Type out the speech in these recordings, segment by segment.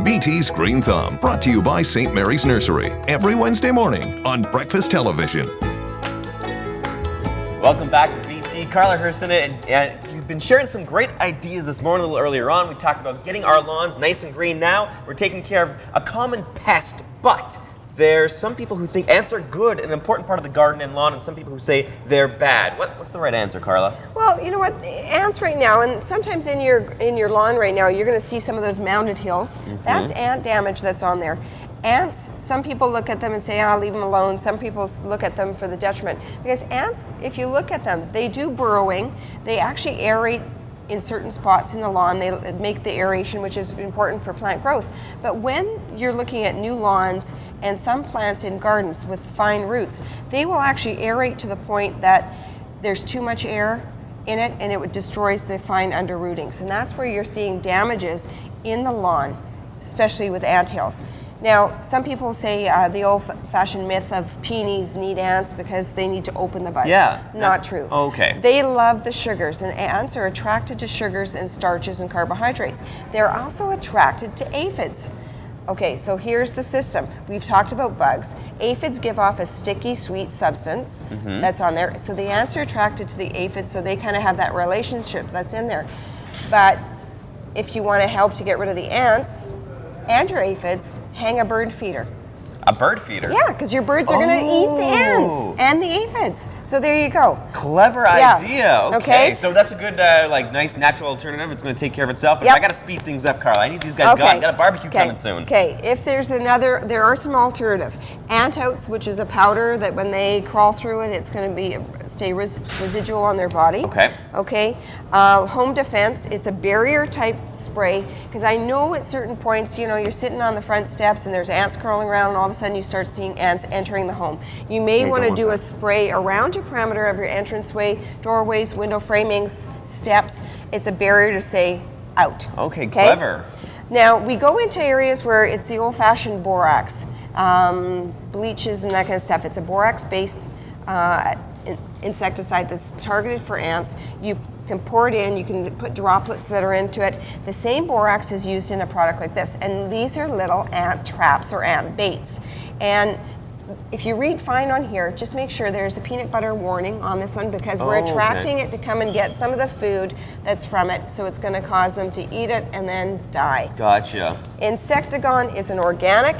BT's Green Thumb, brought to you by St. Mary's Nursery, every Wednesday morning on Breakfast Television. Welcome back to BT. Carla Hurston, and you've been sharing some great ideas this morning. A little earlier on, we talked about getting our lawns nice and green. Now we're taking care of a common pest, but there's some people who think ants are good, an important part of the garden and lawn, and some people who say they're bad. What's the right answer, Carla? Well, you know what, ants right now, and sometimes in your lawn right now, you're going to see some of those mounded hills. That's ant damage that's on there. Ants, some people look at them and say, leave them alone. Some people look at them for the detriment. Because ants, if you look at them, they do burrowing. They actually aerate in certain spots in the lawn. They make the aeration, which is important for plant growth. But when you're looking at new lawns and some plants in gardens with fine roots, they will actually aerate to the point that there's too much air in it and it destroys the fine underrootings. And that's where you're seeing damages in the lawn, especially with anthills. Now, some people say the old-fashioned myth of peonies need ants because they need to open the buds. Yeah. Not true. Okay. They love the sugars, and ants are attracted to sugars and starches and carbohydrates. They're also attracted to aphids. Okay, so here's the system. We've talked about bugs. Aphids give off a sticky, sweet substance that's on there. So the ants are attracted to the aphids, so they kind of have that relationship that's in there. But if you want to help to get rid of the ants and your aphids, hang a bird feeder. A bird feeder? Yeah, because your birds are going to eat the ants and the aphids. So there you go. Clever idea. Okay. Okay. So that's a good, nice natural alternative. It's going to take care of itself. But I got to speed things up, Carla. I need these guys gone. Got a barbecue coming soon. Okay. If there's there are some alternative. Ant oats, which is a powder that when they crawl through it, it's going to stay residual on their body. Okay. Okay. Home defense. It's a barrier type spray because I know at certain points, you're sitting on the front steps and there's ants crawling around, and all of a sudden you start seeing ants entering the home. You may want to do a spray around your perimeter of your entranceway, doorways, window framings, steps. It's a barrier to say out. Okay, clever. Now, we go into areas where it's the old-fashioned borax, bleaches and that kind of stuff. It's a borax-based insecticide that's targeted for ants. You can pour it in, you can put droplets that are into it. The same borax is used in a product like this, and these are little ant traps or ant baits. And if you read fine on here, just make sure there's a peanut butter warning on this one because we're attracting it to come and get some of the food that's from it, so it's going to cause them to eat it and then die. Gotcha. Insectagon is an organic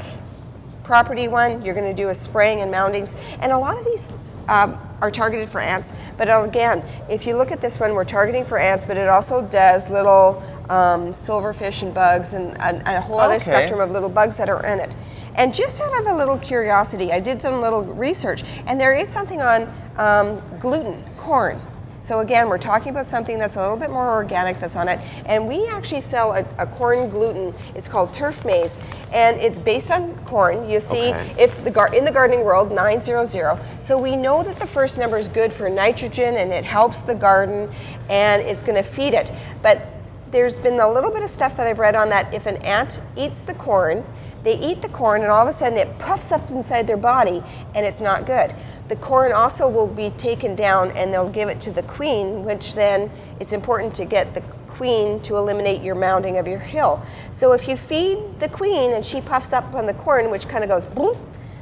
property one. You're going to do a spraying and mountings, and a lot of these are targeted for ants. But again, if you look at this one, we're targeting for ants, but it also does little silverfish and bugs and a whole other spectrum of little bugs that are in it. And just out of a little curiosity, I did some little research, and there is something on gluten, corn. So again, we're talking about something that's a little bit more organic that's on it. And we actually sell a corn gluten. It's called turf maize, and it's based on corn. You see, if in the gardening world, 900. So we know that the first number is good for nitrogen, and it helps the garden, and it's going to feed it. But there's been a little bit of stuff that I've read on that. If an ant eats the corn, they eat the corn, and all of a sudden it puffs up inside their body, and it's not good. The corn also will be taken down, and they'll give it to the queen, which then it's important to get the queen to eliminate your mounding of your hill. So if you feed the queen and she puffs up on the corn, which kind of goes boom,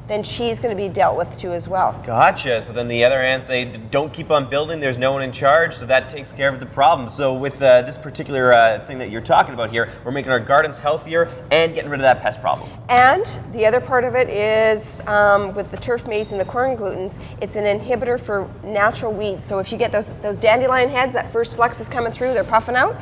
then she's going to be dealt with too as well. Gotcha. So then the other ants, they don't keep on building. There's no one in charge, so that takes care of the problem. So with this particular thing that you're talking about here, we're making our gardens healthier and getting rid of that pest problem. And the other part of it is with the turf maize and the corn glutens, it's an inhibitor for natural weeds. So if you get those dandelion heads, that first flux is coming through, they're puffing out,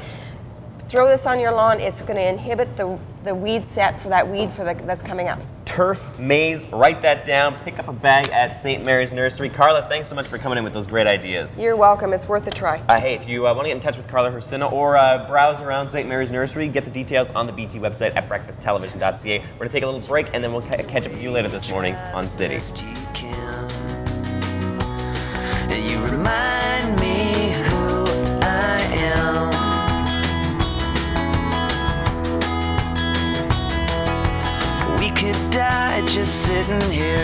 throw this on your lawn. It's going to inhibit the weed set for that weed that's coming up. Turf maize, write that down. Pick up a bag at St. Mary's Nursery. Carla, thanks so much for coming in with those great ideas. You're welcome. It's worth a try. Hey, if you want to get in touch with Carla Hurston or browse around St. Mary's Nursery, get the details on the BT website at breakfasttelevision.ca. We're going to take a little break, and then we'll catch up with you later this morning on City. You remind me who I am. We could die just sitting here